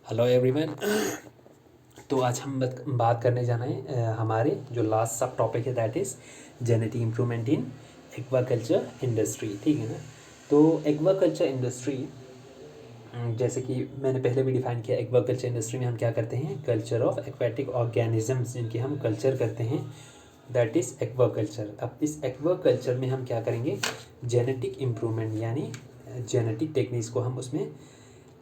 Hello everyone. तो आज हम बात करने जाना है हमारे जो लास्ट सब टॉपिक है that is genetic improvement in aquaculture industry. ठीक है ना। तो एक्वाकल्चर इंडस्ट्री जैसे कि मैंने पहले भी डिफाइन किया, एक्वाकल्चर इंडस्ट्री में हम क्या करते हैं, कल्चर ऑफ एक्वाटिक ऑर्गेनिजम्स जिनकी हम कल्चर करते हैं, दैट इज़ एक्वाकल्चर। अब इस एक्वाकल्चर में हम क्या करेंगे, जेनेटिक इम्प्रूवमेंट यानी जेनेटिक टेक्निक्स को हम उसमें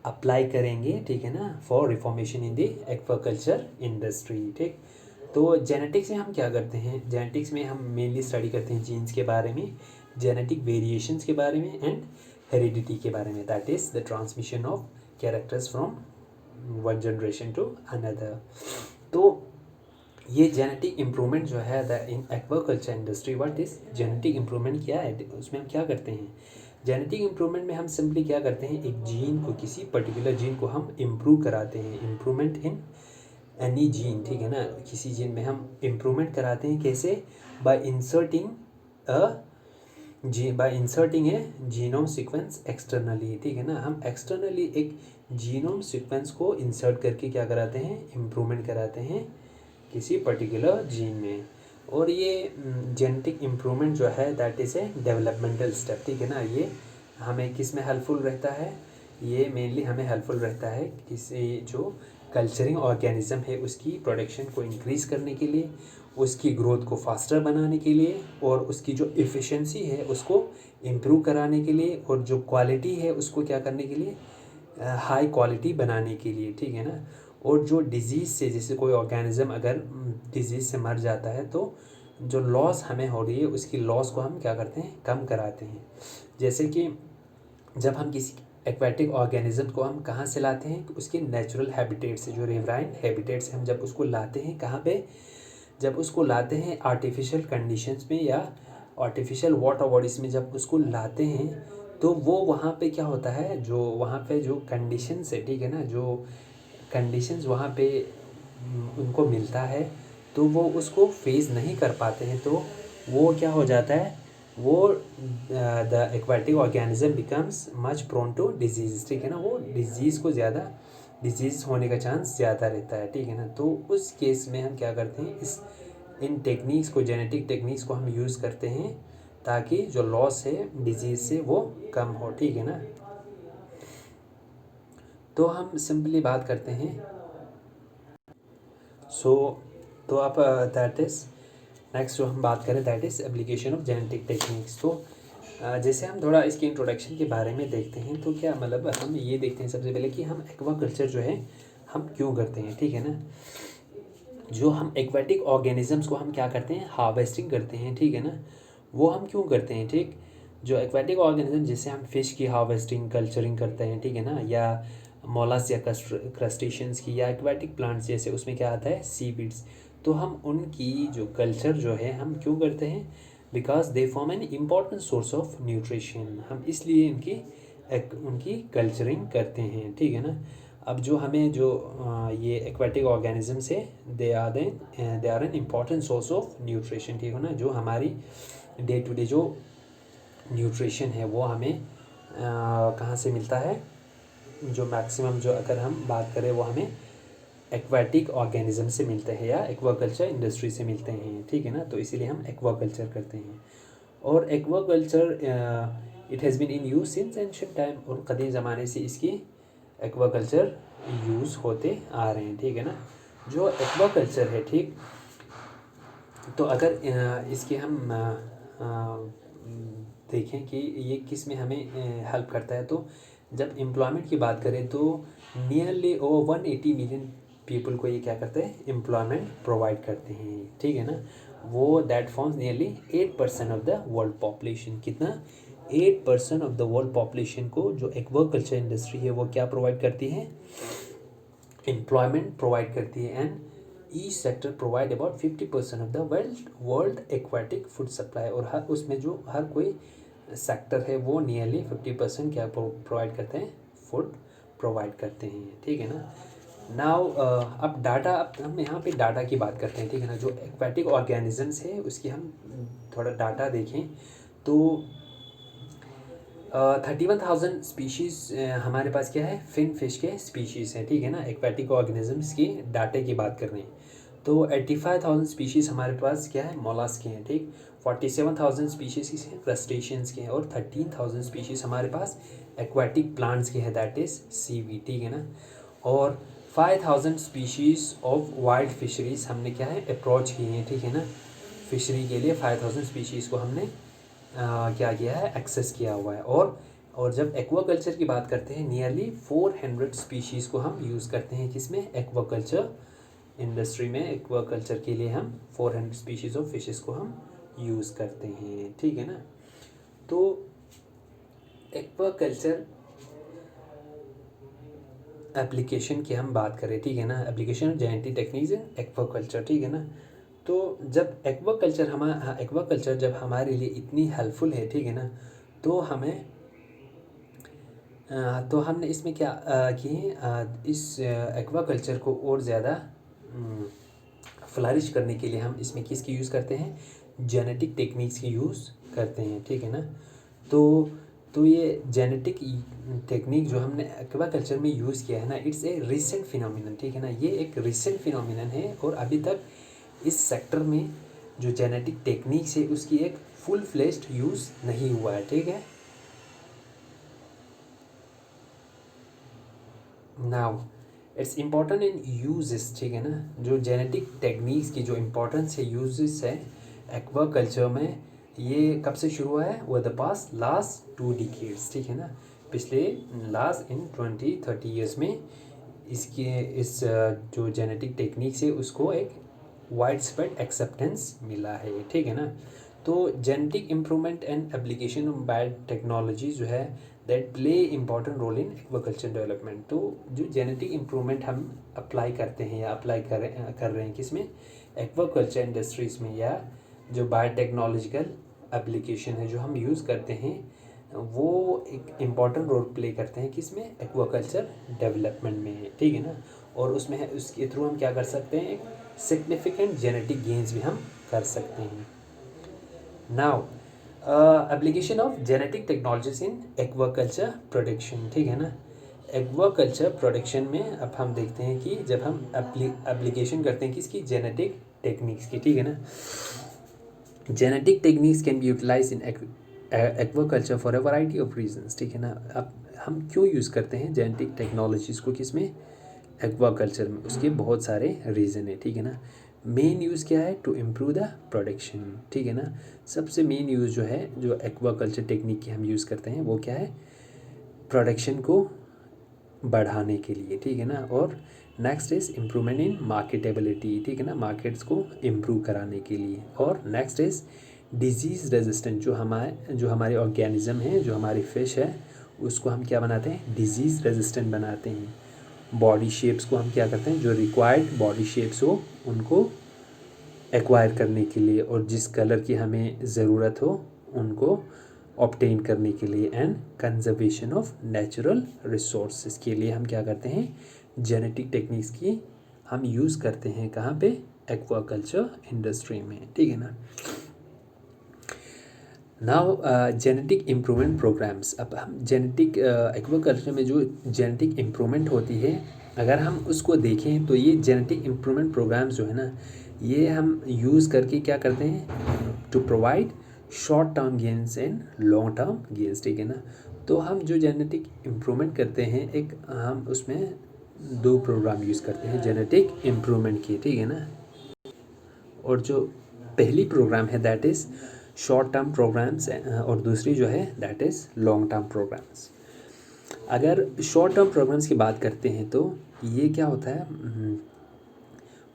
अप्लाई करेंगे। ठीक है ना, for reformation in the aquaculture industry. ठीक, तो जेनेटिक्स में हम क्या करते हैं, जेनेटिक्स में हम मेनली स्टडी करते हैं जीन्स के बारे में, जेनेटिक वेरिएशंस के बारे में एंड हेरिडिटी के बारे में, that is the transmission of characters from one generation to another. तो ये जेनेटिक इम्प्रूवमेंट जो है the in aquaculture industry, what is genetic improvement, क्या है उसमें हम क्या करते हैं। जेनेटिक इम्प्रूवमेंट में हम सिंपली क्या करते हैं, एक जीन को, किसी पर्टिकुलर जीन को हम इम्प्रूव कराते हैं, इम्प्रूवमेंट इन एनी जीन। ठीक है ना, किसी जीन में हम इम्प्रूवमेंट कराते हैं, कैसे, बाय इंसर्टिंग ए जीनोम सीक्वेंस एक्सटर्नली। ठीक है ना, हम एक्सटर्नली एक जीनोम सीक्वेंस को इंसर्ट करके क्या कराते हैं, इम्प्रूवमेंट कराते हैं किसी पर्टिकुलर जीन में। और ये जेनेटिक इम्प्रूवमेंट जो है that is a developmental step. ठीक है ना, ये हमें किस में हेल्पफुल रहता है, ये मेनली हमें हेल्पफुल रहता है किसी जो कल्चरिंग ऑर्गेनिज्म है उसकी प्रोडक्शन को इंक्रीज़ करने के लिए, उसकी ग्रोथ को फास्टर बनाने के लिए, और उसकी जो इफ़िशेंसी है उसको इम्प्रूव कराने के लिए, और जो क्वालिटी है उसको क्या करने के लिए, हाई क्वालिटी बनाने के लिए। ठीक है ना, और जो डिज़ीज़ से, जैसे कोई ऑर्गेनिज्म अगर डिज़ीज़ से मर जाता है तो जो लॉस हमें हो रही है उसकी लॉस को हम क्या करते हैं, कम कराते हैं। जैसे कि जब हम किसी एक्वेटिक ऑर्गेनिज्म को हम कहाँ से लाते हैं, उसके नेचुरल हैबिटेट से, जो रिवराइन हैबिटेट से हम जब उसको लाते हैं, कहाँ पे, जब उसको लाते हैं आर्टिफिशियल कंडीशंस में या आर्टिफिशियल वाटर बॉडीज़ में जब उसको लाते हैं, तो वो वहाँ पे क्या होता है, जो वहाँ पे जो कंडीशंस है, ठीक है ना, जो कंडीशंस वहाँ पे उनको मिलता है तो वो उसको फेस नहीं कर पाते हैं, तो वो क्या हो जाता है, वो the aquatic organism becomes much prone to disease. ठीक है ना, वो डिजीज़ को ज़्यादा, डिजीज़ होने का चांस ज़्यादा रहता है। ठीक है ना, तो उस केस में हम क्या करते हैं, इस इन टेक्निक्स को, जेनेटिक टेक्निक्स को हम यूज़ करते हैं ताकि जो लॉस है डिजीज़ से वो कम हो। ठीक है ना, तो हम सिंपली बात करते हैं। तो आप दैट इज़ नेक्स्ट जो हम बात करें that is application of genetic techniques. तो जैसे हम थोड़ा इसके इंट्रोडक्शन के बारे में देखते हैं, तो क्या मतलब हम ये देखते हैं सबसे पहले कि हम एक्वाकल्चर जो है हम क्यों करते हैं। ठीक है ना, जो हम एक्वाटिक ऑर्गेनिजम्स को हम क्या करते हैं, हार्वेस्टिंग करते हैं। ठीक है ना, वो हम क्यों करते हैं। ठीक, जो एक्वाटिक ऑर्गेनिज्म, जैसे हम फ़िश की हार्वेस्टिंग, कल्चरिंग करते हैं, ठीक है ना, या मोलस या क्रस्टेशियंस की, या एक्वाटिक प्लांट्स जैसे उसमें क्या आता है, सीवीड्स, तो हम उनकी जो कल्चर जो है हम क्यों करते हैं, because they form an important source of nutrition, हम इसलिए उनकी कल्चरिंग करते हैं। ठीक है ना, अब जो हमें जो ये एक्वाटिक ऑर्गेनिजम्स है, they are an important source of nutrition. ठीक है ना, जो हमारी डे टू डे जो न्यूट्रिशन है वो हमें कहाँ से मिलता है, जो मैक्सिमम जो अगर हम बात करें वो हमें एक्वाटिक ऑर्गेनिज्म से मिलते हैं या एक्वाकल्चर इंडस्ट्री से मिलते हैं। ठीक है ना, तो इसीलिए हम एक्वाकल्चर करते हैं। और aquaculture it has been in use since ancient time, और कदीम ज़माने से इसकी एक्वाकल्चर यूज़ होते आ रहे हैं। ठीक है ना, जो एक्वाकल्चर है, ठीक, तो अगर इसके हम देखें कि ये किस में हमें हेल्प करता है, तो जब एम्प्लॉयमेंट की बात करें तो नियरली ओवर 180 मिलियन पीपल को ये क्या करते हैं, एम्प्लॉयमेंट प्रोवाइड करते हैं। ठीक है ना, वो that forms nearly 8% of the world population. कितना, 8% ऑफ द वर्ल्ड पॉपुलेशन को जो एक्वाकल्चर इंडस्ट्री है वो क्या प्रोवाइड करती है, एम्प्लॉयमेंट प्रोवाइड करती है। And each sector provide about 50% of the world aquatic food supply, और हर उसमें जो हर कोई सेक्टर है वो नियरली 50% क्या प्रोवाइड करते हैं, फूड प्रोवाइड करते हैं। ठीक है ना, नाउ अब डाटा, अब हम यहाँ पे डाटा की बात करते हैं। ठीक है ना, जो एक्वाटिक ऑर्गेनिजम्स है उसकी हम थोड़ा डाटा देखें तो 31,000 स्पीशीज़ हमारे पास क्या है, फिन फिश के स्पीशीज़ हैं, ठीक है ना। एक्वेटिक ऑर्गेनिजम्स की डाटे की बात कर रहे हैं। तो 85,000 स्पीशीज़ हमारे पास क्या है, मोलस्क के हैं, ठीक। 47,000 स्पीशीज़ किस हैं, क्रस्टेशियंस के हैं। और 13,000 स्पीशीज़ हमारे पास एक्वेटिक प्लांट्स के हैं, दैट इज़ सीवी, ठीक है ना। और 5,000 स्पीशीज़ ऑफ वाइल्ड फिशरीज़ हमने क्या है, अप्रोच की हैं, ठीक है ना। फिशरी के लिए 5,000 स्पीशीज़ को हमने क्या किया है, एक्सेस किया हुआ है। और जब एक्वाकल्चर की बात करते हैं, नियरली 400 स्पीशीज़ को हम यूज़ करते हैं, किसमें, एक्वाकल्चर इंडस्ट्री में। एक्वाकल्चर के लिए हम 400 स्पीशीज़ ऑफ फिशेस को हम यूज़ करते हैं, ठीक है ना। तो एक्वाकल्चर एप्लीकेशन की हम बात करें, ठीक है ना, application of genetic techniques in aquaculture, ठीक है ना। तो जब एक्वाकल्चर जब हमारे लिए इतनी हेल्पफुल है, ठीक है ना, तो हमने इसमें क्या किए, इस एक्वाकल्चर को और ज़्यादा फ्लरिश करने के लिए हम इसमें किसकी यूज़ करते हैं, जेनेटिक टेक्निक्स की यूज़ करते हैं, ठीक है ना। तो ये जेनेटिक टेक्निक जो हमने एक्वाकल्चर में यूज़ किया है ना, इट्स ए रिसेंट फिनोमिनन, ठीक है ना। ये एक रिसेंट फिनोमिनन है और अभी तक इस सेक्टर में जो जेनेटिक टेक्निक्स है उसकी एक फुल फ्लेश्ड यूज़ नहीं हुआ है, ठीक है। Now it's important in uses, ठीक है ना। जो जेनेटिक टेक्निक्स की जो इम्पोर्टेंस है, यूजेस है एक्वाकल्चर में, ये कब से शुरू हुआ है, वो द पास लास्ट 2 डिकेड्स, ठीक है ना। पिछले लास्ट इन 20-30 ईयर्स में इस जो जेनेटिक टेक्निक्स है उसको एक वाइड स्प्रेड एक्सेप्टेंस मिला है, ठीक है ना। तो genetic improvement and application of biotechnology जो है that play important role in aquaculture development. तो जो जेनेटिक इम्प्रूवमेंट हम अप्लाई करते हैं या अप्लाई कर रहे हैं किस में, एक्वाकल्चर इंडस्ट्रीज़ में, या जो बायोटेक्नोलॉजिकल एप्लीकेशन है जो हम यूज़ करते हैं, वो एक इम्पॉर्टेंट रोल प्ले करते हैं किस में, एक्वाकल्चर डेवलपमेंट में, ठीक है ना। और उसमें है उसके थ्रू हम क्या कर सकते हैं, एक सिग्निफिकेंट जेनेटिक गेन्स भी हम कर सकते हैं। Now application of genetic technologies in aquaculture production, ठीक है ना। एक्वाकल्चर प्रोडक्शन में अब हम देखते हैं कि जब हम एप्लीकेशन करते हैं किसकी, जेनेटिक टेक्निक्स की, ठीक है ना। Genetic techniques can be utilise in aquaculture for a variety of reasons, ठीक है ना। अब हम क्यों यूज़ करते हैं जेनेटिक टेक्नोलॉजीज़ को किस में, एक्वाकल्चर में, उसके बहुत सारे रीज़न है, ठीक है ना। मेन यूज़ क्या है, टू इम्प्रूव द प्रोडक्शन, ठीक है ना। सबसे मेन यूज़ जो है, जो एक्वाकल्चर टेक्निक की हम यूज़ करते हैं वो क्या है, प्रोडक्शन को बढ़ाने के लिए, ठीक है ना। और next is improvement in marketability, ठीक है ना, मार्केट्स को इम्प्रूव कराने के लिए। और नेक्स्ट इज़ डिजीज़ रेजिस्टेंट, जो हमारे ऑर्गेनिज्म हैं, जो हमारी फ़िश है, उसको हम क्या बनाते हैं, डिजीज़ रेजिस्टेंट बनाते हैं। बॉडी शेप्स को हम क्या करते हैं, जो रिक्वायर्ड बॉडी शेप्स हो उनको एक्वायर करने के लिए, और जिस कलर की हमें ज़रूरत हो उनको ऑब्टेन करने के लिए, and conservation of natural resources के लिए हम क्या करते हैं, जेनेटिक टेक्निक्स की हम यूज़ करते हैं, कहाँ पे, एक्वाकल्चर इंडस्ट्री में, ठीक है ना। नाउ जेनेटिक इम्प्रूवमेंट प्रोग्राम्स, अब हम जेनेटिक एक्वाकल्चर में जो जेनेटिक इम्प्रूवमेंट होती है, अगर हम उसको देखें तो ये जेनेटिक इम्प्रूवमेंट प्रोग्राम्स जो है ना, ये हम यूज़ करके क्या करते हैं, to provide short term gains and long term gains, ठीक है ना। तो हम जो जेनेटिक इम्प्रूवमेंट करते हैं, एक हम उसमें 2 प्रोग्राम यूज़ करते हैं जेनेटिक इम्प्रूवमेंट की, ठीक है ना। और जो पहली प्रोग्राम है that is short term programmes, और दूसरी जो है that is long term programmes. अगर शॉर्ट टर्म प्रोग्राम्स की बात करते हैं तो ये क्या होता है,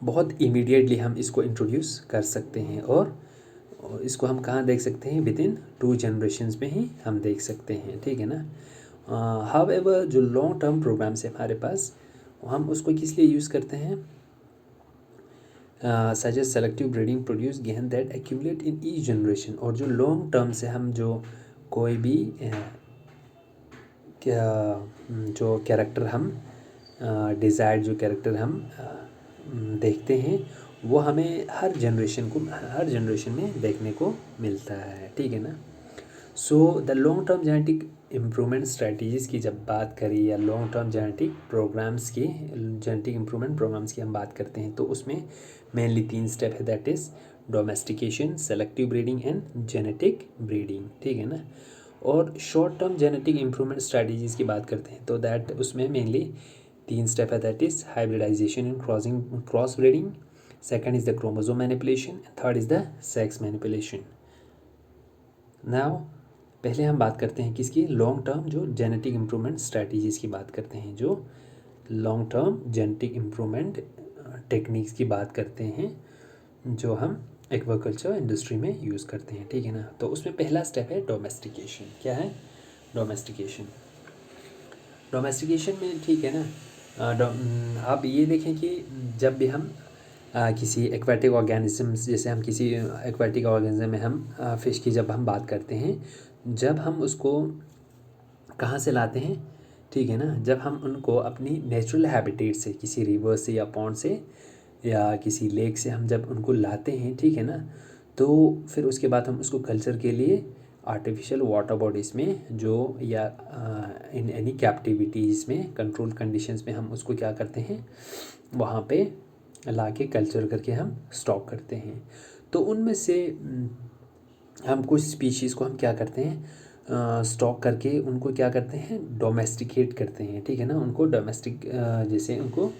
बहुत इमीडिएटली हम इसको इंट्रोड्यूस कर सकते हैं, और इसको हम कहाँ देख सकते हैं, विद इन 2 जनरेशन्स में ही हम देख सकते हैं, ठीक है ना। हाउएवर जो लॉन्ग टर्म प्रोग्राम्स है हमारे पास, हम उसको किस लिए यूज़ करते हैं, such as selective breeding produce gain that accumulate in each generation. और जो लॉन्ग टर्म से हम जो कोई भी जो कैरेक्टर हम डिज़ायर्ड जो कैरेक्टर हम देखते हैं, वो हमें हर जनरेशन में देखने को मिलता है, ठीक है ना। So the long term genetic improvement strategies की जब बात करें या long term genetic improvement programmes की हम बात करते हैं तो उसमें मेनली 3 स्टेप है, that is domestication, selective breeding and genetic breeding, ठीक है ना। और short term genetic improvement strategies की बात करते हैं तो दैट उसमें मेनली 3 स्टेप है, that is hybridisation and cross breeding, second is the chromosome manipulation and third is the sex manipulation. Now पहले हम बात करते हैं किसकी, लॉन्ग टर्म जो जेनेटिक इम्प्रूवमेंट स्ट्रैटेजीज़ की बात करते हैं, जो long term genetic improvement techniques की बात करते हैं जो हम एक्वाकल्चर इंडस्ट्री में यूज़ करते हैं, ठीक है ना। तो उसमें पहला स्टेप है डोमेस्टिकेशन। क्या है डोमेस्टिकेशन? डोमेस्टिकेशन में, ठीक है ना, आप ये देखें कि जब भी हम किसी एक्वाटिक ऑर्गेनिजम्स, जैसे हम किसी एक्वाटिक ऑर्गेनिज्म में हम फ़िश की जब हम बात करते हैं, जब हम उसको कहाँ से लाते हैं, ठीक है ना, जब हम उनको अपनी नेचुरल हैबिटेट से, किसी रिवर से या पॉन्ड से या किसी लेक से हम जब उनको लाते हैं, ठीक है ना, तो फिर उसके बाद हम उसको कल्चर के लिए आर्टिफिशियल वाटर बॉडीज़ में जो या इन एनी कैप्टिविटीज़ में कंट्रोल कंडीशंस में हम उसको क्या करते हैं, वहाँ पे ला के कल्चर करके हम स्टॉक करते हैं। तो उनमें से हम कुछ स्पीशीज़ को हम क्या करते हैं, स्टॉक करके उनको क्या करते हैं, डोमेस्टिकेट करते हैं, ठीक है ना, उनको डोमेस्टिक जैसे उनको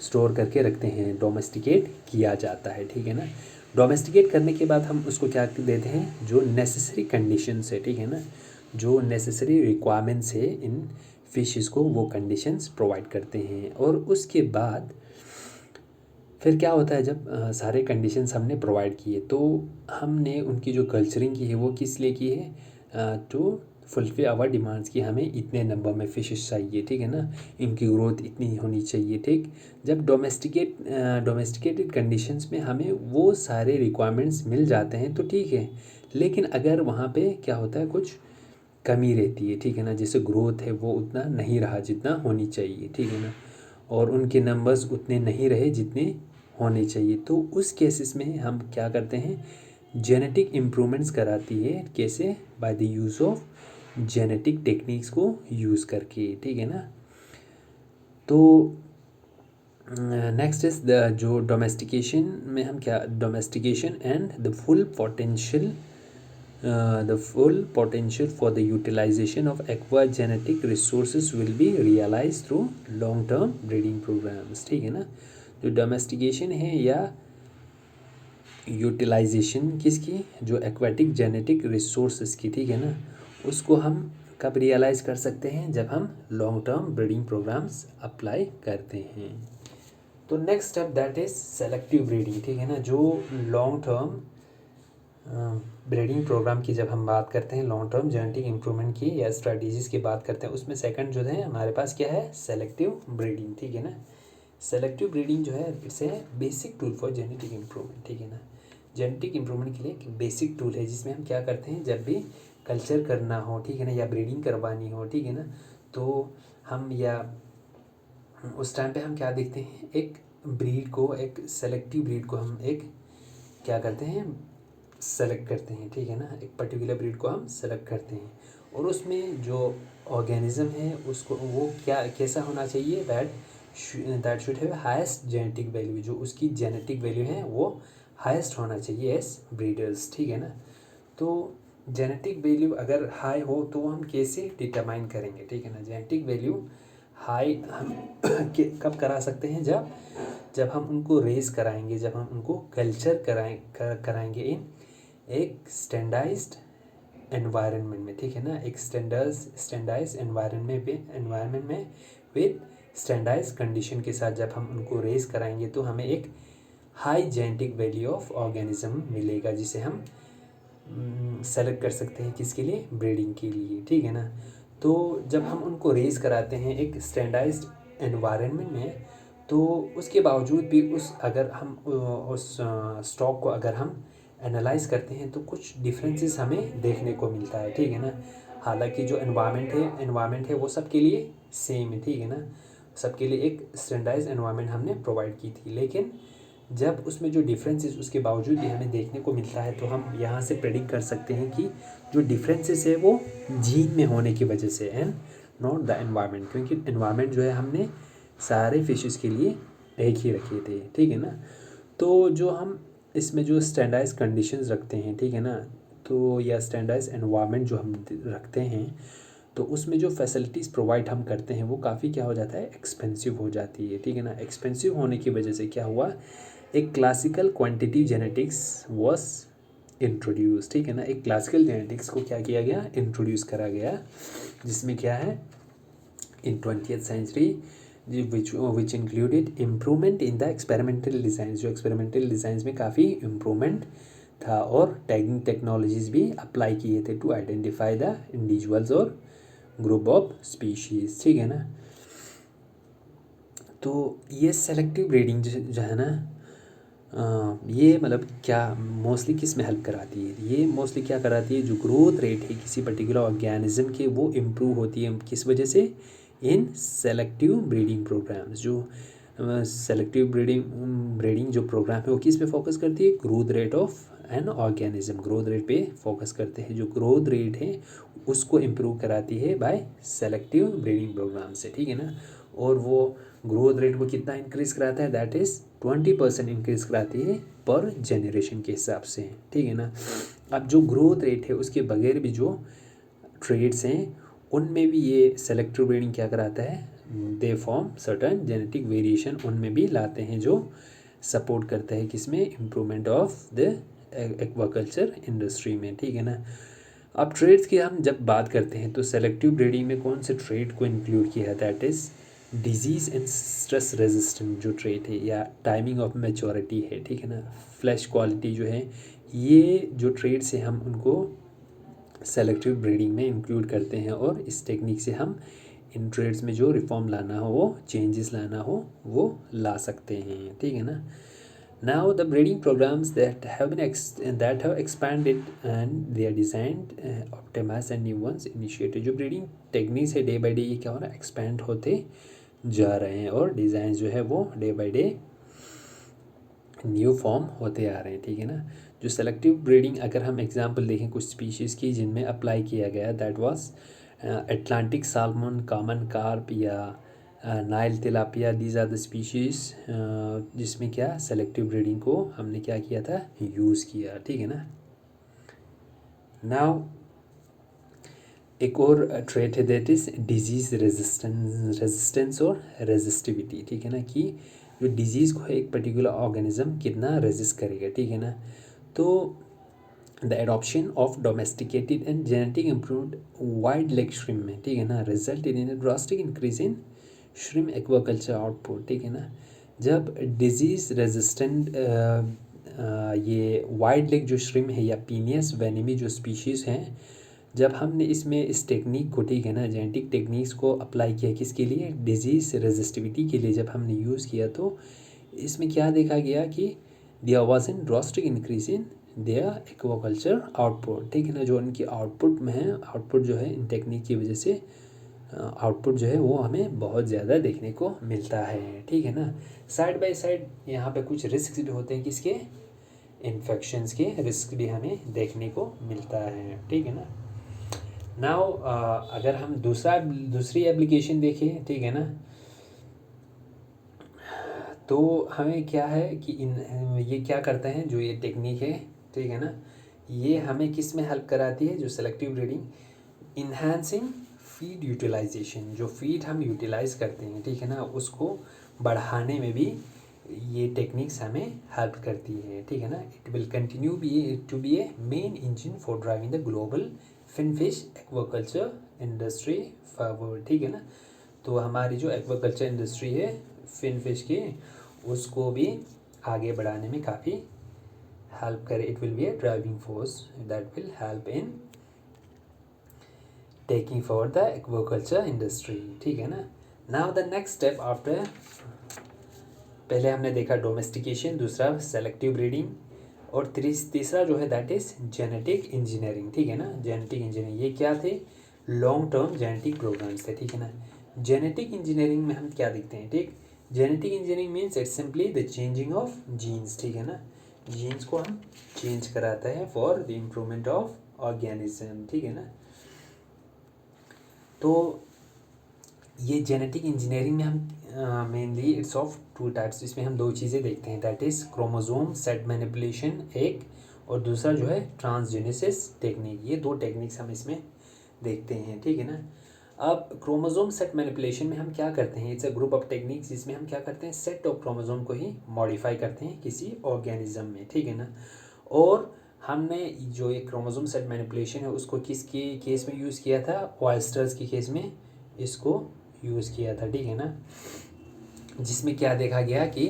स्टोर करके रखते हैं, डोमेस्टिकेट किया जाता है, ठीक है ना। डोमेस्टिकेट करने के बाद हम उसको क्या देते हैं, जो नेसेसरी कंडीशंस है, ठीक है ना, जो नेसेसरी रिक्वायरमेंट्स है इन फिशेस को, वो कंडीशंस प्रोवाइड करते हैं। और उसके बाद फिर क्या होता है, जब सारे कंडीशंस हमने प्रोवाइड किए तो हमने उनकी जो कल्चरिंग की है वो किस लिए की है, टू फुलफिल आवर डिमांड्स की हमें इतने नंबर में फिशेस चाहिए, ठीक है ना, इनकी ग्रोथ इतनी होनी चाहिए, ठीक। जब डोमेस्टिकेटेड कंडीशंस में हमें वो सारे रिक्वायरमेंट्स मिल जाते हैं तो ठीक है, लेकिन अगर वहाँ पे क्या होता है, कुछ कमी रहती है, ठीक है ना, जैसे ग्रोथ है वो उतना नहीं रहा जितना होनी चाहिए, ठीक है ना, और उनके नंबर्स उतने नहीं रहे जितने होने चाहिए, तो उस केसेस में हम क्या करते हैं, जेनेटिक इम्प्रूवमेंट्स कराती है, कैसे, by the use of genetic techniques को यूज़ करके, ठीक है ना। तो नेक्स्ट इज द जो डोमेस्टिकेशन में हम क्या, domestication and the full potential for the utilization of aqua genetic resources will be realized through long term breeding programs, ठीक है ना। जो डोमेस्टिकेशन है या यूटिलाइजेशन किसकी, जो एक्वाटिक जेनेटिक रिसोर्सेज की, ठीक है ना, उसको हम कब रियलाइज़ कर सकते हैं, जब हम long term breeding programmes apply करते हैं। तो next step that is selective breeding, ठीक है ना। जो लॉन्ग टर्म ब्रीडिंग प्रोग्राम की जब हम बात करते हैं, लॉन्ग टर्म जेनेटिक इम्प्रूवमेंट की या स्ट्रेटजीज़ की बात करते हैं, उसमें सेकंड जो है हमारे पास क्या है, सेलेक्टिव ब्रीडिंग, ठीक है ना। सेलेक्टिव ब्रीडिंग जो है it's a basic tool for genetic improvement, ठीक है ना। जेनेटिक इम्प्रूवमेंट के लिए एक बेसिक टूल है जिसमें हम क्या करते हैं, जब भी कल्चर करना हो, ठीक है ना, या ब्रीडिंग करवानी हो, ठीक है ना, तो हम या उस टाइम पे हम क्या देखते हैं, एक ब्रीड को, एक सेलेक्टिव ब्रीड को हम एक क्या करते हैं, सेलेक्ट करते हैं, ठीक है ना, एक पर्टिकुलर ब्रीड को हम सेलेक्ट करते हैं। और उसमें जो ऑर्गेनिज्म है उसको वो क्या कैसा होना चाहिए, that should have highest genetic value, जो उसकी जेनेटिक वैल्यू है वो हाईएस्ट होना चाहिए एज ब्रीडर्स, ठीक है ना। तो जेनेटिक वैल्यू अगर हाई हो तो हम कैसे डिटरमाइन करेंगे, ठीक है ना। जेनेटिक वैल्यू हाई हम कब करा सकते हैं, जब हम उनको रेस कराएंगे, जब हम उनको कल्चर कराएंगे इन एक स्टैंडर्डाइज्ड एनवायरनमेंट में, ठीक है ना, एक स्टैंडर्डाइज्ड एनवायरनमेंट में विद स्टैंडर्डाइज्ड कंडीशन के साथ जब हम उनको रेस कराएंगे तो हमें एक high genetic value of organism मिलेगा, जिसे हम सेलेक्ट कर सकते हैं किसके लिए, ब्रीडिंग के लिए, ठीक है ना। तो जब हम उनको रेस कराते हैं एक स्टैंडर्डाइज्ड एनवायरनमेंट में, तो उसके बावजूद भी अगर हम उस स्टॉक को अगर हम एनालाइज करते हैं तो कुछ डिफरेंसेस हमें देखने को मिलता है, ठीक है ना। हालांकि जो एनवायरनमेंट है वो सबके लिए सेम है, ठीक है ना, सबके लिए एक स्टैंडर्डाइज्ड एनवायरनमेंट हमने प्रोवाइड की थी, लेकिन जब उसमें जो डिफरेंसेस उसके बावजूद भी हमें देखने को मिलता है, तो हम यहाँ से प्रेडिक्ट कर सकते हैं कि जो डिफरेंसेस है वो जीन में होने की वजह से, एंड नॉट द एनवायरनमेंट, क्योंकि एनवायरनमेंट जो है हमने सारे फिशेस के लिए एक ही रखे थे, ठीक है ना। तो जो हम इसमें जो स्टैंडर्डाइज कंडीशंस रखते हैं, ठीक है ना, तो या स्टैंडर्डाइज एनवायरनमेंट जो हम रखते हैं, तो उसमें जो फैसिलिटीज़ प्रोवाइड हम करते हैं वो काफ़ी क्या हो जाता है, एक्सपेंसिव हो जाती है, ठीक है ना। एक्सपेंसिव होने की वजह से क्या हुआ, एक classical quantitative genetics was introduce, ठीक है ना। एक क्लासिकल जेनेटिक्स को क्या किया गया, इंट्रोड्यूस करा गया, जिसमें क्या है, in 20th century which included improvement in the experimental design, जो एक्सपेरिमेंटल डिज़ाइंस में काफ़ी इम्प्रूवमेंट था, और टैगिंग टेक्नोलॉजीज़ भी अप्लाई किए थे टू आइडेंटिफाई द इंडिविजुअल्स और ग्रुप ऑफ स्पीशीज़, ठीक है ना। तो ये सेलेक्टिव ब्रीडिंग जो है ना, ये मतलब क्या मोस्टली किस में हेल्प कराती है, ये मोस्टली क्या कराती है, जो ग्रोथ रेट है किसी पर्टिकुलर ऑर्गेनिज्म के, वो इम्प्रूव होती है किस वजह से, इन सेलेक्टिव ब्रीडिंग प्रोग्राम्स। जो सेलेक्टिव ब्रीडिंग जो प्रोग्राम है वो किस पे फोकस करती है, growth rate of an organism, growth rate पे फोकस करते हैं। जो ग्रोथ रेट है उसको इम्प्रूव कराती है बाय सेलेक्टिव ब्रीडिंग प्रोग्राम से, ठीक है ना। और वो ग्रोथ रेट को कितना इंक्रीज़ कराता है, दैट इज़ 20% इंक्रीज़ कराती है पर जनरेशन के हिसाब से, ठीक है ना। अब जो ग्रोथ रेट है उसके बगैर भी जो ट्रेड्स हैं उनमें भी ये सेलेक्टिव ब्रीडिंग क्या कराता है, they form certain genetic variation उनमें भी लाते हैं, जो सपोर्ट करता है किसमें, improvement of the aquaculture industry में, ठीक है ना। अब ट्रेड्स की हम जब बात करते हैं तो सेलेक्टिव ब्रीडिंग में कौन से ट्रेड को इंक्लूड किया है, that is disease and stress resistant जो ट्रेड है, या टाइमिंग ऑफ मैच्योरिटी है, ठीक है ना, फ्लैश क्वालिटी जो है, ये जो ट्रेड्स हैं हम उनको सेलेक्टिव ब्रीडिंग में इंक्लूड करते हैं, और इस टेक्निक से हम इन ट्रेड्स में जो रिफॉर्म लाना हो, वो चेंजेस लाना हो, वो ला सकते हैं, ठीक है ना। Now the breeding programs that have expanded and they are designed, optimized and new ones initiated। जो ब्रीडिंग टेक्निक्स है डे बाई डे ये क्या हो रहा है, एक्सपैंड होते जा रहे हैं, और डिज़ाइन जो है वो day by day new form होते आ रहे हैं, ठीक है ना। जो सेलेक्टिव ब्रीडिंग अगर हम एग्जांपल देखें कुछ स्पीशीज़ की जिनमें अप्लाई किया गया, that was Atlantic salmon, common carp, या Nile tilapia, these are the species जिसमें क्या सेलेक्टिव ब्रीडिंग को हमने क्या किया था, यूज़ किया, ठीक है ना। नाउ एक और ट्रेट है दैट इज़ डिजीज़ रेजिस्टेंस और रेजिस्टिविटी, ठीक है ना, कि जो डिजीज़ को एक पर्टिकुलर ऑर्गेनिज्म कितना रेजिस्ट करेगा, ठीक है ना। तो the adoption of domesticated and genetic improved wide leg shrimp में, ठीक है ना, resulted in drastic increase in shrimp aquaculture output, ठीक है ना। जब डिजीज़ रेजिस्टेंट ये वाइड लेग जो श्रिम्प है या पीनियस वेनेमी जो स्पीशीज़ हैं, जब हमने इसमें इस टेक्निक को, ठीक है ना, जेनेटिक टेक्निक्स को अप्लाई किया किसके लिए, डिजीज़ रेजिस्टिविटी के लिए, जब हमने यूज़ किया तो इसमें क्या देखा गया कि there was an drastic increase in their aquaculture output, ठीक है ना। जो उनकी आउटपुट में है, आउटपुट जो है इन टेक्निक की वजह से आउटपुट जो है वो हमें बहुत ज़्यादा देखने को मिलता है, ठीक है ना। साइड बाय साइड यहाँ पे कुछ रिस्क भी होते हैं, किसके, इन्फेक्शंस के रिस्क भी हमें देखने को मिलता है, ठीक है ना। नाउ अगर हम दूसरी एप्लीकेशन देखें, ठीक है ना, तो हमें क्या है कि ये क्या करते हैं, जो ये टेक्निक है, ठीक है ना, ये हमें किस में हेल्प कराती है, जो selective breeding, enhancing feed utilisation, जो फीड हम यूटिलाइज करते हैं, ठीक है ना, उसको बढ़ाने में भी ये टेक्निक्स हमें हेल्प करती है, ठीक है ना। It will continue to be a main engine for driving the global finfish aquaculture industry forward, ठीक है ना। तो हमारी जो एक्वाकल्चर इंडस्ट्री है फिनफिश की, उसको भी आगे बढ़ाने में काफ़ी हेल्प करे। It will be A driving force that will help in taking for the aquaculture industry, ठीक है ना। Now the next step after, पहले हमने देखा डोमेस्टिकेशन, दूसरा सेलेक्टिव ब्रीडिंग, और तीसरा जो है दैट इज़ जेनेटिक इंजीनियरिंग, ठीक है ना। जेनेटिक इंजीनियरिंग ये क्या थे, लॉन्ग टर्म जेनेटिक प्रोग्राम्स थे, ठीक है ना। जेनेटिक इंजीनियरिंग में हम क्या देखते हैं, ठीक, genetic engineering means it's simply the changing of genes, ठीक है ना, जीन्स को हम चेंज कराता है for the improvement of organism, ठीक है ना। तो ये जेनेटिक इंजीनियरिंग में हम mainly it's of two types, इसमें हम दो चीज़ें देखते हैं, that is chromosome set manipulation एक, और दूसरा जो है ट्रांसजेनेसिस टेक्निक। ये दो टेक्निक्स हम इसमें देखते हैं, ठीक है ना। अब क्रोमोसोम सेट मैनिपुलेशन में हम क्या करते हैं, it's a group of techniques जिसमें हम क्या करते हैं, सेट ऑफ क्रोमोसोम को ही मॉडिफाई करते हैं किसी ऑर्गेनिज्म में, ठीक है ना। और हमने जो ये क्रोमोसोम सेट मैनिपुलेशन है उसको किसके केस में यूज़ किया था, ऑयस्टर्स के केस में इसको यूज़ किया था, ठीक है ना। जिसमें क्या देखा गया कि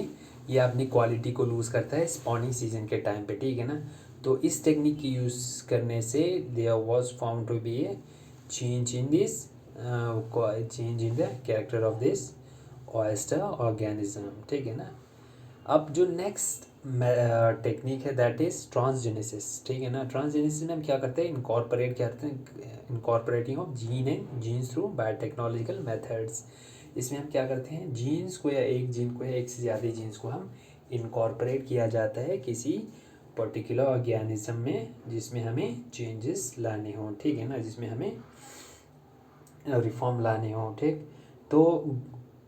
ये अपनी क्वालिटी को लूज़ करता है स्पॉनिंग सीजन के टाइम पे, ठीक है ना। तो इस टेक्निक की यूज़ करने से there was found to be a change in this change in the character of this oyster organism, ठीक है ना। अब जो नेक्स्ट टेक्निक है दैट इज़ ट्रांसजेनेसिस, ठीक है ना। ट्रांसजेनेसिस में हम क्या करते हैं, इनकॉर्पोरेट करते हैं, incorporating of gene and genes through biotechnological methods. इसमें हम क्या करते हैं, जीन्स को या एक जीन को या एक से ज़्यादा जीन्स को हम इनकॉर्पोरेट किया जाता है किसी पर्टिकुलर ऑर्गेनिज्म में जिसमें हमें चेंजेस लाने हों, ठीक है ना, जिसमें हमें रिफॉर्म लाने हों, ठीक। तो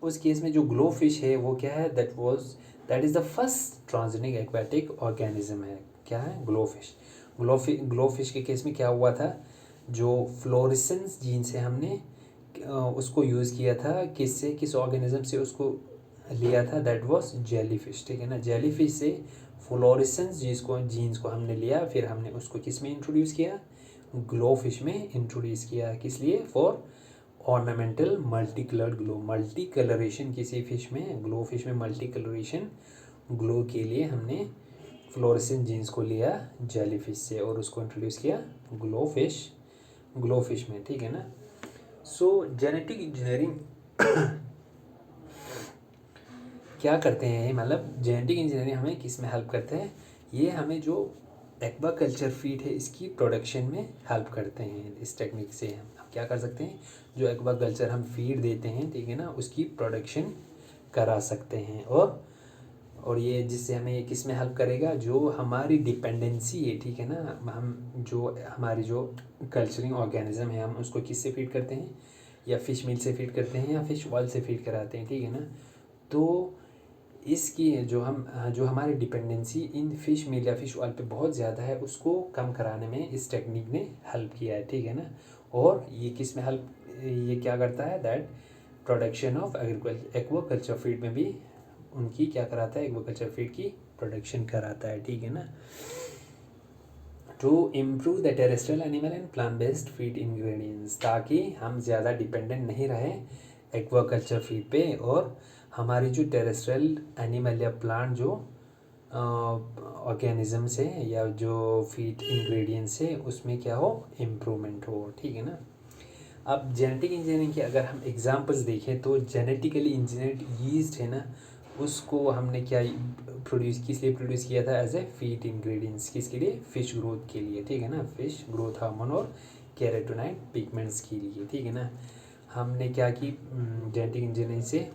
उस केस में जो ग्लो फिश है वो क्या है, that is the first transgenic aquatic organism है, क्या है, ग्लो फिश। ग्लो फिश के केस में क्या हुआ था, जो फ्लोरेसेंस जीन से हमने उसको यूज़ किया था, किस ऑर्गेनिज्म से उसको लिया था, दैट वाज जेली फिश, ठीक है ना। जेली फिश से फ्लोरेसेंस जीन्स को हमने लिया, फिर हमने उसको किस में इंट्रोड्यूस किया, ग्लो फिश में इंट्रोड्यूस किया, किस लिए, for ornamental multi coloured glow, multi colouration किसी फिश में, ग्लो फिश में मल्टी कलरेशन ग्लो के लिए हमने फ्लोरेसेंस जीन्स को लिया जेली फिश से और उसको इंट्रोड्यूस किया ग्लो फिश में, ठीक है ना। सो जेनेटिक इंजीनियरिंग क्या करते हैं, मतलब जेनेटिक इंजीनियरिंग हमें किस में हेल्प करते हैं, ये हमें जो एक्वाकल्चर फीड है इसकी प्रोडक्शन में हेल्प करते हैं। इस टेक्निक से हम क्या कर सकते हैं, जो एक्वाकल्चर हम फीड देते हैं, ठीक है ना, उसकी प्रोडक्शन करा सकते हैं। और ये जिससे हमें ये किस में हेल्प करेगा, जो हमारी डिपेंडेंसी है, ठीक है ना, हम जो हमारी जो कल्चरिंग ऑर्गेनिज्म है हम उसको किस से फीड करते हैं, या फ़िश मील से फीड करते हैं या फ़िश ऑयल से फीड कराते हैं, ठीक है ना। तो इसकी जो हमारी डिपेंडेंसी इन फ़िश मील या फ़िश ऑयल पे बहुत ज़्यादा है उसको कम कराने में इस टेक्निक ने हेल्प किया है, ठीक है ना। और ये किस में हेल्प, ये क्या करता है, that production of aquaculture feed में भी उनकी क्या कराता है, एक्वाकल्चर फीड की प्रोडक्शन कराता है, ठीक है ना। To improve the terrestrial animal and plant based feed ingredients, ताकि हम ज़्यादा डिपेंडेंट नहीं रहे एक्वाकल्चर फीड पे, और हमारी जो टेरेस्ट्रियल एनिमल या प्लांट जो ऑर्गेनिज्म्स है या जो फीड इंग्रेडिएंट्स है उसमें क्या हो, इम्प्रूवमेंट हो, ठीक है ना। अब जेनेटिक इंजीनियरिंग के अगर हम एग्जांपल्स देखें तो जेनेटिकली इंजीनियर्ड यीस्ट है ना, उसको हमने क्या किस लिए प्रोड्यूस किया था, एज ए फीड इंग्रेडिएंट्स, किसके लिए, फिश ग्रोथ के लिए, ठीक है ना, फिश ग्रोथ हार्मोन और कैरोटीनॉइड पिगमेंट्स के लिए, ठीक है ना। हमने क्या की जेनेटिक इंजीनियरिंग से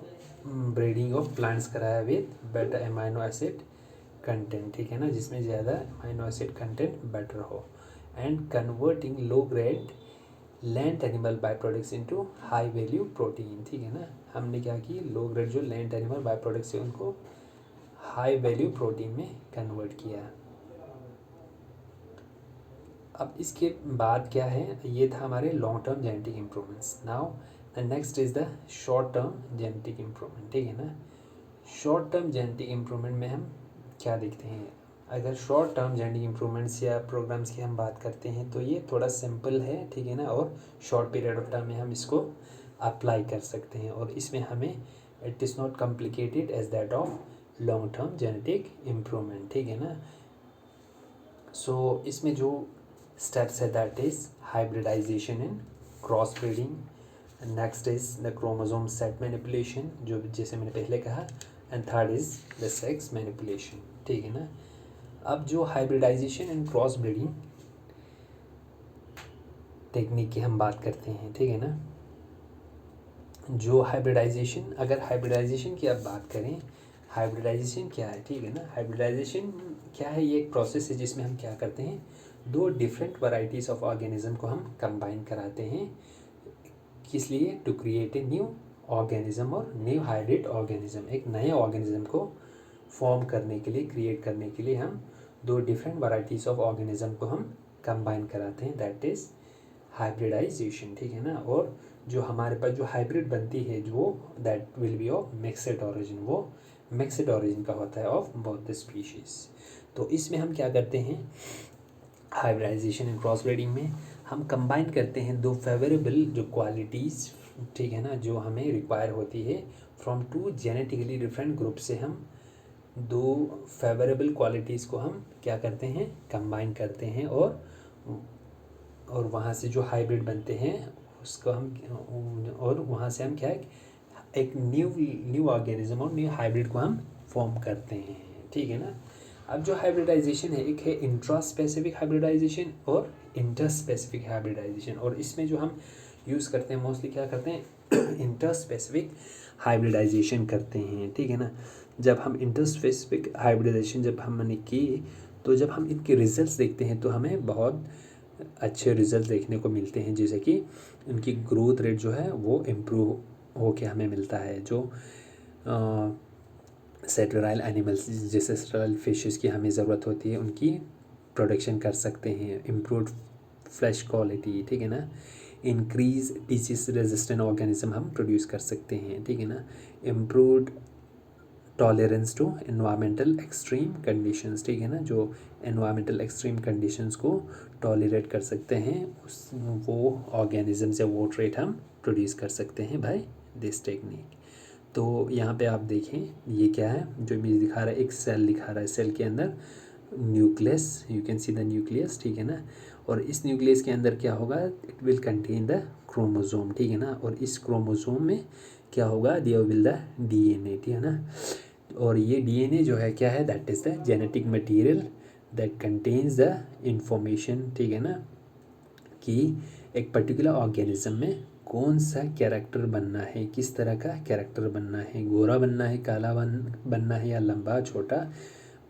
ब्रीडिंग ऑफ प्लांट्स कराया with better amino acid content, ठीक है ना, जिसमें ज़्यादा अमाइनो एसिड कंटेंट बेटर हो, and converting low grade land animal by products into high value protein, ठीक है ना। हमने क्या की, लो ग्रेड जो लैंड एनिमल बाई प्रोडक्ट्स है उनको हाई वैल्यू प्रोटीन में कन्वर्ट किया। अब इसके बाद क्या है, ये था हमारे long term genetic improvements. Now the next is the short term genetic improvement, ठीक है ना। शॉर्ट टर्म जेनेटिक इम्प्रूवमेंट में हम क्या देखते हैं, अगर शॉर्ट टर्म जेनेटिक इम्प्रूवमेंट्स या प्रोग्राम्स की हम बात करते हैं तो ये थोड़ा सिंपल है, ठीक है ना, और शॉर्ट पीरियड ऑफ टाइम में हम इसको अप्लाई कर सकते हैं, और इसमें हमें it is not complicated as that of long term genetic improvement, ठीक है ना। सो इसमें जो स्टेप्स है that is hybridisation and cross breeding, next is the chromosome set manipulation, जो जैसे मैंने पहले कहा, and third is the sex manipulation, ठीक है ना। अब जो hybridisation and cross breeding technique की हम बात करते हैं, ठीक है ना, जो हाइब्रिडाइजेशन, अगर हाइब्रिडाइजेशन की आप बात करें, हाइब्रिडाइजेशन क्या है, ठीक है ना। हाइब्रिडाइजेशन क्या है, ये एक प्रोसेस है जिसमें हम क्या करते हैं, दो डिफरेंट वैरायटीज़ ऑफ ऑर्गेनिज्म को हम कंबाइन कराते हैं, किस लिए, to create a new organism और न्यू हाइब्रिड ऑर्गेनिज्म। एक नए ऑर्गेनिज्म को फॉर्म करने के लिए, क्रिएट करने के लिए हम दो डिफरेंट वैरायटीज़ ऑफ ऑर्गेनिज्म को हम कंबाइन कराते हैं, दैट इज़ हाइब्रिडाइजेशन, ठीक है ना। और जो हमारे पास जो हाइब्रिड बनती है, जो that will B of mixed origin, वो मिक्सड ऑरिजिन का होता है ऑफ बोथ द स्पीशीज़। तो इसमें हम क्या करते हैं, हाइब्रिडाइजेशन एंड क्रॉस ब्रीडिंग में हम कंबाइन करते हैं दो फेवरेबल जो क्वालिटीज़, ठीक है ना, जो हमें रिक्वायर होती है from two genetically different group से, हम दो फेवरेबल क्वालिटीज़ को हम क्या करते हैं, कंबाइन करते हैं, और वहाँ से जो हाइब्रिड बनते हैं उसको हम, और वहाँ से हम क्या है, एक न्यू ऑर्गेनिज्म और न्यू हाइब्रिड को हम फॉर्म करते हैं, ठीक है ना। अब जो हाइब्रिडाइजेशन है, एक है इंट्रा स्पेसिफिक हाइब्रिडाइजेशन और इंटर स्पेसिफिक हाइब्रिडाइजेशन, और इसमें जो हम यूज़ करते हैं मोस्टली क्या करते हैं, इंटर स्पेसिफिक हाइब्रिडाइजेशन करते हैं, ठीक है ना। जब हम इंटर स्पेसिफिक हाइब्रिडाइजेशन जब हमने की, तो जब हम इनके रिजल्ट्स देखते हैं तो हमें बहुत अच्छे रिजल्ट देखने को मिलते हैं, जैसे कि उनकी ग्रोथ रेट जो है वो इम्प्रूव होके हमें मिलता है। जो सेटेराइल एनिमल्स, जैसे सेटेराइल फिशेस की हमें ज़रूरत होती है, उनकी प्रोडक्शन कर सकते हैं, इम्प्रूव फ्लैश क्वालिटी, ठीक है ना। इंक्रीज डिसीज रेजिस्टेंट ऑर्गेनिज्म हम प्रोड्यूस कर सकते हैं, ठीक है ना। Improved tolerance to environmental extreme conditions, ठीक है ना, जो एनवायरमेंटल एक्सट्रीम कंडीशंस को टॉलरेट कर सकते हैं, उस वो ऑर्गेनिज्म से वो ट्रेट हम प्रोड्यूस कर सकते हैं बाय दिस टेक्निक। तो यहाँ पे आप देखें, ये क्या है, जो इमेज दिखा रहा है, एक सेल दिखा रहा है, सेल के अंदर nucleus, you can see the nucleus, ठीक है ना। और इस न्यूक्लियस के अंदर क्या होगा, it will contain the chromosome, ठीक है ना। और इस क्रोमोसोम में क्या होगा, देयर विल द डीएनए, ठीक है ना। और ये डीएनए जो है क्या है, that is the genetic material that contains the information, ठीक है ना, कि एक पर्टिकुलर ऑर्गेनिज्म में कौन सा कैरेक्टर बनना है, किस तरह का कैरेक्टर बनना है, गोरा बनना है, काला बनना है, या लंबा छोटा,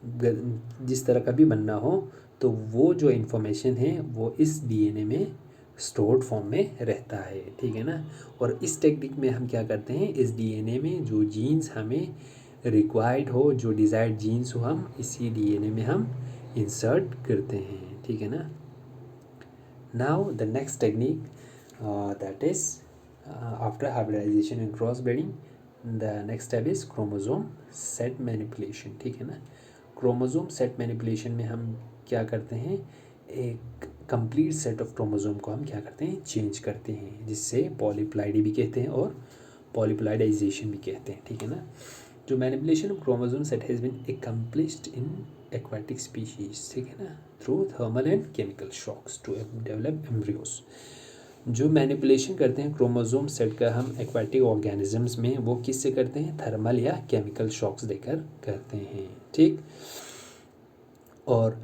जिस तरह का भी बनना हो, तो वो जो इन्फॉर्मेशन है वो इस डीएनए में स्टोर्ड फॉर्म में रहता है, ठीक है ना। और इस टेक्निक में हम क्या करते हैं, इस डीएनए में जो जीन्स हमें रिक्वायर्ड हो, जो डिज़ायर्ड जीन्स हो, हम इसी डीएनए में हम इंसर्ट करते हैं, ठीक है ना। Now the next technique, that is after hybridization and cross breeding, the next step is chromosome set manipulation, ठीक है ना। क्रोमोसोम सेट मैनिपुलेशन में हम क्या करते हैं, एक कंप्लीट सेट ऑफ क्रोमोसोम को हम क्या करते हैं, चेंज करते हैं, जिससे पॉलीप्लाइडी भी कहते हैं और पॉलीप्लाइडाइजेशन भी कहते हैं, ठीक है ना। जो manipulation of chromosome set has been accomplished in aquatic species, ठीक है ना, through thermal and chemical shocks to develop embryos. जो मैनिपुलेशन करते हैं क्रोमोसोम सेट का हम एक्वाटिक ऑर्गेनिजम्स में, वो किससे करते हैं, थर्मल या केमिकल शॉक्स देकर करते हैं, ठीक। और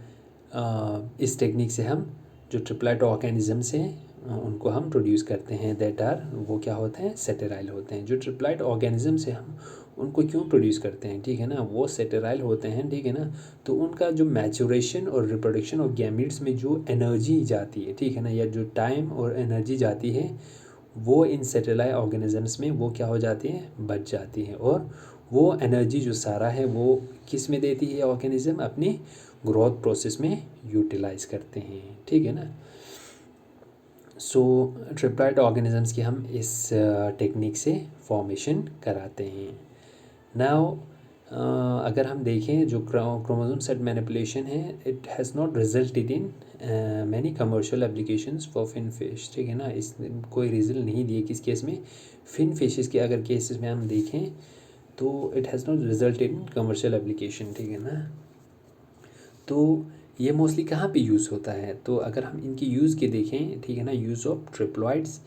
इस टेक्निक से हम जो ट्रिप्लेट ऑर्गेनिजम्स हैं उनको हम प्रोड्यूस करते हैं, दैट आर, वो क्या होते हैं, सेटेराइल होते हैं। जो ट्रिप्लेट ऑर्गेनिजम्स हैं हम उनको क्यों प्रोड्यूस करते हैं, ठीक है ना, वो सेटेराइल होते हैं, ठीक है ना। तो उनका जो मैचुरेशन और रिप्रोडक्शन ऑफ गैमीट्स में जो एनर्जी जाती है, ठीक है ना, या जो टाइम और एनर्जी जाती है, वो इन सेटेलाइट ऑर्गेनिजम्स में वो क्या हो जाती है, बच जाती है। और वो एनर्जी जो सारा है वो किस में देती है, ऑर्गेनिज्म अपनी ग्रोथ प्रोसेस में यूटिलाइज करते हैं, ठीक है ना। सो ट्रिप्लाइट ऑर्गेनिजम्स की हम इस टेक्निक से फॉर्मेशन कराते हैं। नाउ अगर हम देखें जो क्रोमोसोम सेट मैनिपुलेशन है, it has not resulted in many commercial applications for finfish, ठीक है ना। इस कोई रिजल्ट नहीं दिए किस केस में, फिन फिशेस के अगर केसेस में हम देखें तो it has not resulted in commercial application, ठीक है ना। तो ये मोस्टली कहाँ पे यूज़ होता है, तो अगर हम इनकी यूज़ के देखें, ठीक है ना, use of triploids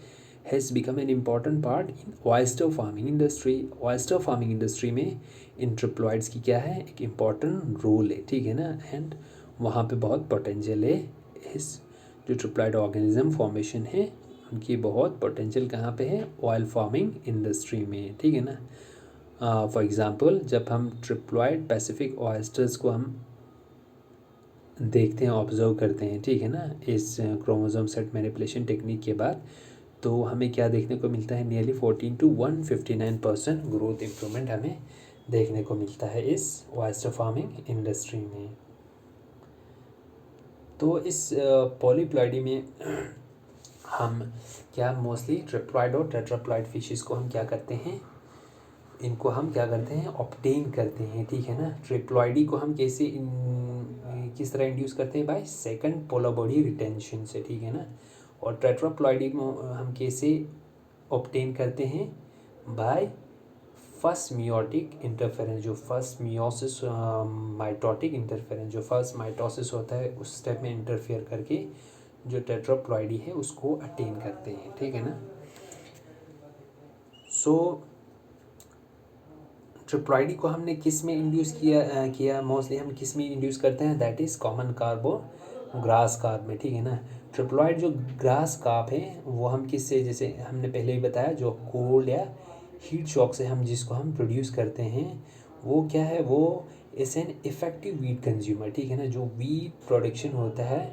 has become an important part in oyster farming industry. Oyster farming industry में इन ट्रिप्लॉइड्स की क्या है, एक इम्पॉर्टेंट रोल है, ठीक है ना। एंड वहाँ पे बहुत पोटेंशियल है इस जो ट्रिप्लॉइड ऑर्गेनिज्म फॉर्मेशन है उनकी बहुत पोटेंशियल कहाँ पे है, ऑयल फार्मिंग इंडस्ट्री में, ठीक है ना। फॉर एग्ज़ाम्पल जब हम ट्रिप्लॉइड पैसिफिक ऑयस्टर्स को हम देखते हैं, ऑब्जर्व करते हैं, ठीक है ना, इस क्रोमोसोम सेट मैनिपुलेशन टेक्निक के बाद, तो हमें क्या देखने को मिलता है, नियरली 14 to 159% ग्रोथ इम्प्रूवमेंट हमें देखने को मिलता है इस ऑयस्टर फार्मिंग इंडस्ट्री में। तो इस पॉलीप्लॉइडी में हम क्या मोस्टली ट्रिप्लॉइड और टेट्राप्लॉइड फिशेस को हम क्या करते हैं, इनको हम क्या करते हैं, ऑब्टेन करते हैं, ठीक है ना। ट्रिप्लॉइडी को हम कैसे किस तरह इंड्यूस करते हैं, by second polar body retention से, ठीक है ना। और टेट्राप्लॉइडी को हम कैसे ऑब्टेन करते हैं, बाय फर्स्ट मियोटिक इंटरफेरेंस, जो फर्स्ट मियोसिस माइटोटिक इंटरफेरेंस, जो फर्स्ट माइटोसिस होता है उस स्टेप में इंटरफेयर करके जो टेट्राप्लॉइडी है उसको अटेन करते हैं, ठीक है ना। सो ट्रिप्लॉइडी को हमने किस में इंड्यूस किया मोस्टली हम किस में इंड्यूस करते हैं, दैट इज़ कॉमन कार्ब और ग्रास कार्ब में, ठीक है ना। ट्रिप्लॉइड जो ग्रास कार्ब है वो हम किससे, जैसे हमने पहले ही बताया, जो कोल्ड या हीट शॉक से हम जिसको हम प्रोड्यूस करते हैं, वो क्या है, वो is an effective weed consumer, ठीक है ना। जो वीट प्रोडक्शन होता है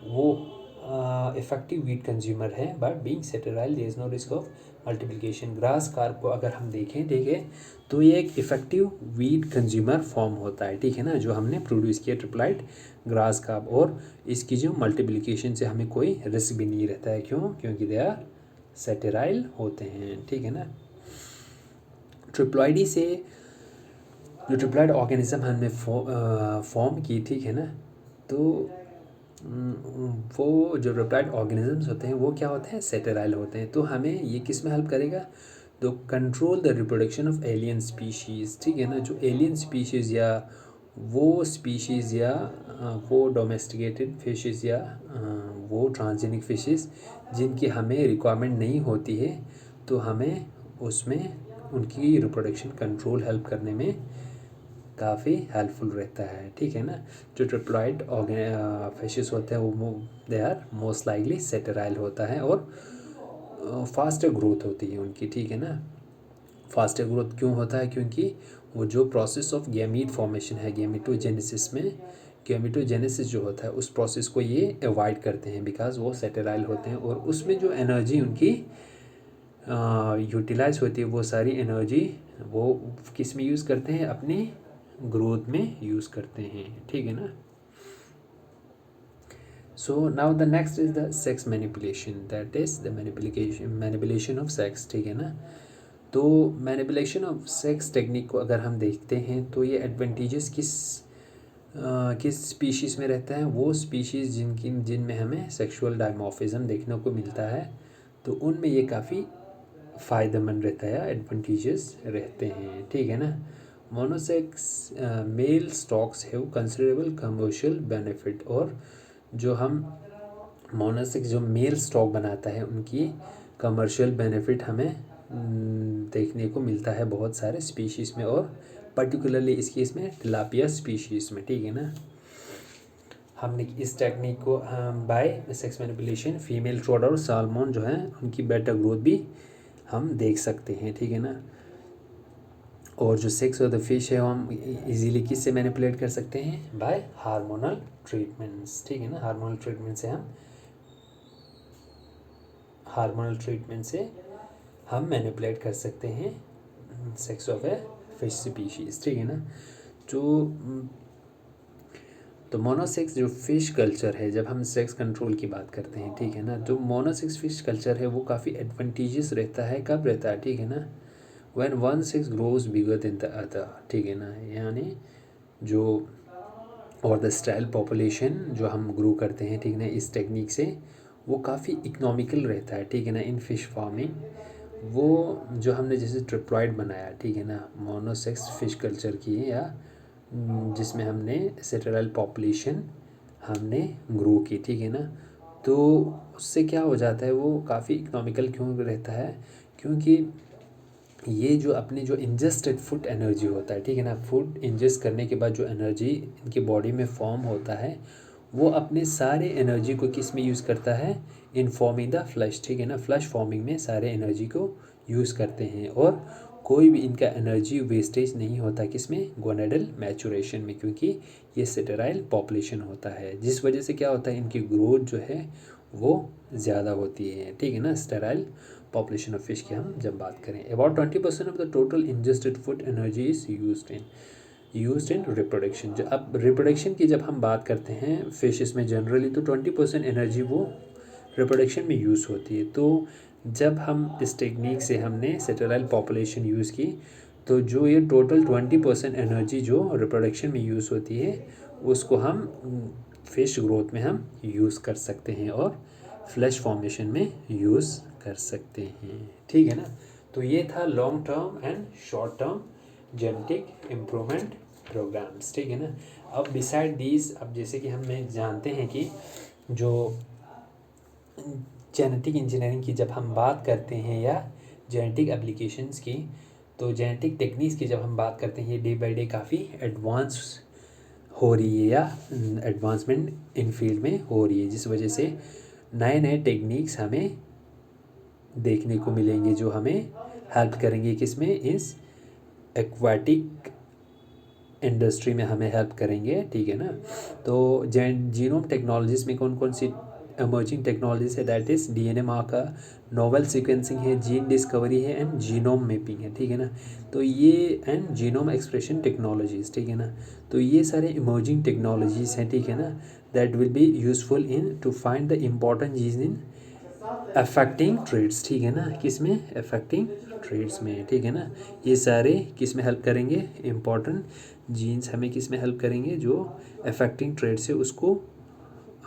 वो इफेक्टिव वीट कंज्यूमर है, but being sterile there is no risk of multiplication. Grass carp को अगर हम देखें, ठीक है, तो ये एक इफेक्टिव वीट कंज्यूमर फॉर्म होता है, ठीक है ना, जो हमने प्रोड्यूस किया ट्रिप्लॉइड ग्रास कार्ब। और इसकी जो मल्टीप्लिकेशन से हमें कोई रिस्क भी नहीं रहता है, क्यों, क्योंकि दे आर सेटेराइल होते हैं, ठीक है ना। ट्रिप्लॉइडी से जो ट्रिप्लॉइड ऑर्गेनिज्म हमने फॉर्म की, ठीक है ना, तो वो जो ट्रिप्लॉइड ऑर्गेनिजम्स होते हैं वो क्या होते हैं, सेटेराइल होते हैं। तो हमें ये किस में हेल्प करेगा, तो control the reproduction of alien species, ठीक है ना। जो एलियन स्पीशीज़ या वो स्पीशीज़ या वो डोमेस्टिकेटेड फिशेज़ या वो ट्रांसजेनिक फिशेज़ जिनकी हमें रिक्वायरमेंट नहीं होती है, तो हमें उसमें उनकी रिप्रोडक्शन कंट्रोल हेल्प करने में काफ़ी हेल्पफुल रहता है, ठीक है ना। जो ट्रिप्लॉइड फिशेस होते हैं वो they are most likely sterile होता है और फास्टर ग्रोथ होती है उनकी, ठीक है ना। फास्टर ग्रोथ क्यों होता है, क्योंकि वो जो प्रोसेस ऑफ गैमीट फॉर्मेशन है, गैमेटोजेनेसिस में, गैमेटोजेनेसिस जो होता है उस प्रोसेस को ये अवॉइड करते हैं, बिकॉज वो सेटेराइल होते हैं। और उसमें जो एनर्जी उनकी यूटिलाइज होती है, वो सारी एनर्जी वो किस में यूज़ करते हैं, अपनी ग्रोथ में यूज़ करते हैं, ठीक है ना। So now the next is the sex manipulation, that is the manipulation of sex, ठीक है ना। तो मैनिपुलेशन ऑफ सेक्स टेक्निक को अगर हम देखते हैं तो ये एडवांटेजेस किस स्पीशीज़ में रहता है, वो स्पीशीज़ जिनमें हमें सेक्सुअल डायमॉर्फिज्म देखने को मिलता है, तो उनमें ये काफ़ी फ़ायदेमंद रहता है, एडवांटेजेस रहते हैं, ठीक है ना। Monosex male stocks have considerable commercial benefit, और जो हम मोनोसेक्स जो मेल स्टॉक बनाता है उनकी कमर्शियल बेनिफिट हमें देखने को मिलता है बहुत सारे स्पीशीज़ में, और पर्टिकुलरली इस केस में टिलापिया स्पीशीज़ में, ठीक है ना। हमने इस टेक्निक को by sex manipulation female trout और साल्मन जो है उनकी बेटर ग्रोथ भी हम देख सकते हैं, ठीक है ना। और जो सेक्स ऑफ द फिश है वो हम इजीली किससे मैनिपुलेट कर सकते हैं, बाय हार्मोनल ट्रीटमेंट्स, ठीक है ना। हार्मोनल ट्रीटमेंट से हम मैनिपुलेट कर सकते हैं sex of a fish species, ठीक है ना। तो मोनोसेक्स जो फ़िश कल्चर है, जब हम सेक्स कंट्रोल की बात करते हैं, ठीक है ना, जो मोनोसेक्स फ़िश कल्चर है वो काफ़ी एडवांटेजेस रहता है, कब रहता है, ठीक है ना, when one sex grows bigger than the other, ठीक है ना। यानी जो और द स्टाइल पॉपुलेशन जो हम ग्रो करते हैं, ठीक है ना, इस टेक्निक से वो काफ़ी इकोनॉमिकल रहता है, ठीक है ना, इन फिश फार्मिंग। वो जो हमने जैसे ट्रिप्लॉइड बनाया, ठीक है ना, मोनोसेक्स फिश कल्चर की, या जिसमें हमने सेटेराइल पॉपुलेशन हमने ग्रो की, ठीक है ना, तो उससे क्या हो जाता है, वो काफ़ी इकोनॉमिकल क्यों रहता है, क्योंकि ये जो अपने जो इंजेस्टेड फूड एनर्जी होता है, ठीक है ना, फूड इंजेस्ट करने के बाद जो एनर्जी इनकी बॉडी में फॉर्म होता है वो अपने सारे एनर्जी को किस में यूज़ करता है, इन फॉर्मिंग द फ्लश, ठीक है ना, फ्लश फॉर्मिंग में सारे एनर्जी को यूज़ करते हैं। और कोई भी इनका एनर्जी वेस्टेज नहीं होता किस में, गोनेडल मैचुरेशन में, क्योंकि ये स्टेराइल पॉपुलेशन होता है, जिस वजह से क्या होता है, इनकी ग्रोथ जो है वो ज़्यादा होती है, ठीक है ना। स्टेराइल पॉपुलेशन ऑफ फिश की हम जब बात करें, about 20% of the total ingested food energy is used in reproduction. जो अब रिप्रोडक्शन की जब हम बात करते हैं फिशेस में जनरली, तो 20% एनर्जी वो रिप्रोडक्शन में यूज़ होती है। तो जब हम इस टेक्निक से हमने स्टेराइल पॉपुलेशन यूज़ की, तो जो ये टोटल 20% एनर्जी जो रिप्रोडक्शन में यूज़ होती है, उसको हम फिश ग्रोथ में हम यूज़ कर सकते हैं और फ्लैश फॉर्मेशन में यूज़ कर सकते हैं, ठीक है ना। तो ये था long term and short term genetic improvement programmes, ठीक है ना। अब बिसाइड दीज, अब जैसे कि हम जानते हैं कि जो जेनेटिक इंजीनियरिंग की जब हम बात करते हैं या जेनेटिक एप्लीकेशंस की, तो जेनेटिक टेक्निक्स की जब हम बात करते हैं, ये डे बाय डे काफ़ी एडवांस हो रही है या एडवांसमेंट इन फील्ड में हो रही है, जिस वजह से नए नए टेक्निक्स हमें देखने को मिलेंगे जो हमें हेल्प करेंगे किस में, इस एक्वाटिक इंडस्ट्री में हमें हेल्प करेंगे, ठीक है ना। तो जीनोम टेक्नोलॉजीज़ में कौन कौन सी एमर्जिंग टेक्नोलॉजीज है, that is DNA marker, novel sequencing है, जीन डिस्कवरी है एंड जीनोम मैपिंग है, ठीक है ना। तो ये एंड जीनोम एक्सप्रेशन टेक्नोलॉजीज, ठीक है ना। तो ये सारे इमर्जिंग टेक्नोलॉजीज़ हैं, ठीक है ना, that will be useful in to find the important gene in affecting traits, ठीक है ना, किस में, अफेक्टिंग ट्रेड्स में, ठीक है ना। ये सारे किस में हेल्प करेंगे, इम्पॉर्टेंट जीन्स हमें किस में हेल्प करेंगे, जो अफेक्टिंग ट्रेड्स है उसको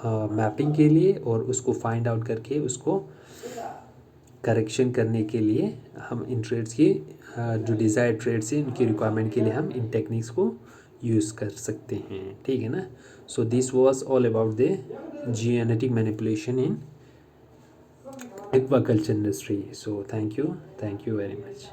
मैपिंग के लिए और उसको फाइंड आउट करके उसको करेक्शन करने के लिए हम इन ट्रेड्स की जो डिज़ायर्ड ट्रेड्स हैं उनकी रिक्वायरमेंट के लिए हम इन टेक्निक्स को यूज़ कर सकते हैं, ठीक है ना। So this was all about the genetic manipulation in aquaculture industry. So thank you very much.